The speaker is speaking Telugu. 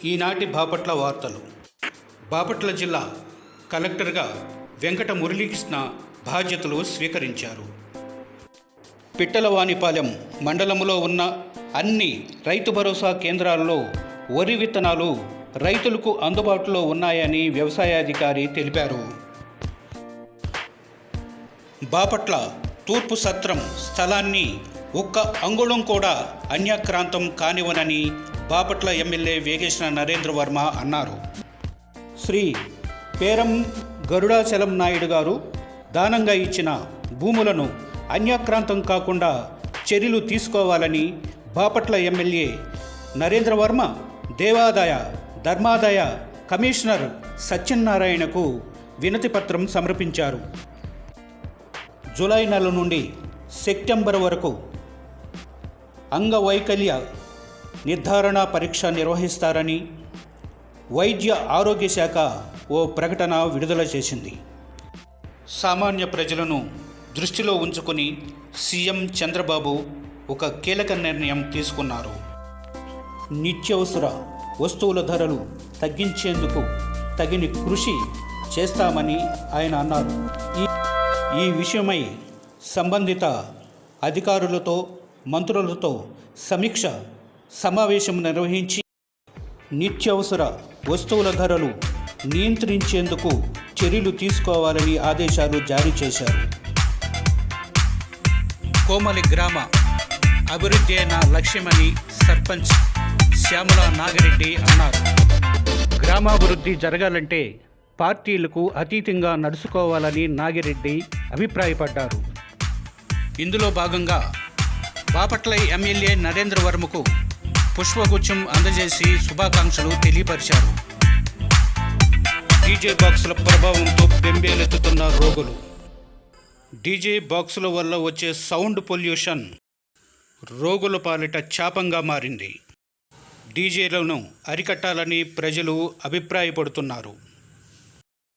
ఈనాటి బాపట్ల వార్తలు. బాపట్ల జిల్లా కలెక్టర్గా వెంకట మురళీకృష్ణ బాధ్యతలు స్వీకరించారు. పిట్టలవానిపాలెం మండలంలో ఉన్న అన్ని రైతు భరోసా కేంద్రాల్లో వరి విత్తనాలు రైతులకు అందుబాటులో ఉన్నాయని వ్యవసాయాధికారి తెలిపారు. బాపట్ల తూర్పు సత్రం స్థలాన్ని ఒక్క అంగుళం కూడా అన్యాక్రాంతం కానివ్వనని బాపట్ల ఎమ్మెల్యే వేగేశ్న నరేంద్ర వర్మ అన్నారు. శ్రీ పేరం గరుడాచలం నాయుడు గారు దానంగా ఇచ్చిన భూములను అన్యాక్రాంతం కాకుండా చర్యలు తీసుకోవాలని బాపట్ల ఎమ్మెల్యే నరేంద్ర వర్మ దేవాదాయ ధర్మాదాయ కమిషనర్ సత్యనారాయణకు వినతిపత్రం సమర్పించారు. జూలై నెల నుండి సెప్టెంబర్ వరకు అంగవైకల్య నిర్ధారణ పరీక్ష నిర్వహిస్తారని వైద్య ఆరోగ్య శాఖ ఓ ప్రకటన విడుదల చేసింది. సామాన్య ప్రజలను దృష్టిలో ఉంచుకొని సీఎం చంద్రబాబు ఒక కీలక నిర్ణయం తీసుకున్నారు. నిత్యావసర వస్తువుల ధరలు తగ్గించేందుకు తగిన కృషి చేస్తామని ఆయన అన్నారు. ఈ విషయమై సంబంధిత అధికారులతో మంత్రులతో సమీక్ష సమావేశం నిర్వహించి నిత్యావసర వస్తువుల ధరలు నియంత్రించేందుకు చర్యలు తీసుకోవాలని ఆదేశాలు జారీ చేశారు. కోమలి గ్రామ అభివృద్ధి నా లక్ష్యమని సర్పంచ్ శ్యామల నాగిరెడ్డి అన్నారు. గ్రామాభివృద్ధి జరగాలంటే పార్టీలకు అతీతంగా నడుచుకోవాలని నాగిరెడ్డి అభిప్రాయపడ్డారు. ఇందులో భాగంగా బాపట్ల ఎమ్మెల్యే నరేంద్ర వర్మకు పుష్పగుచ్చం అందజేసి శుభాకాంక్షలు తెలియపరిచారు. డీజే బాక్సుల ప్రభావంతో బెంబేలెత్తుతున్న రోగులు. డీజే బాక్సుల వల్ల వచ్చే సౌండ్ పొల్యూషన్ రోగుల పాలిట శాపంగా మారింది. డీజేలను అరికట్టాలని ప్రజలు అభిప్రాయపడుతున్నారు.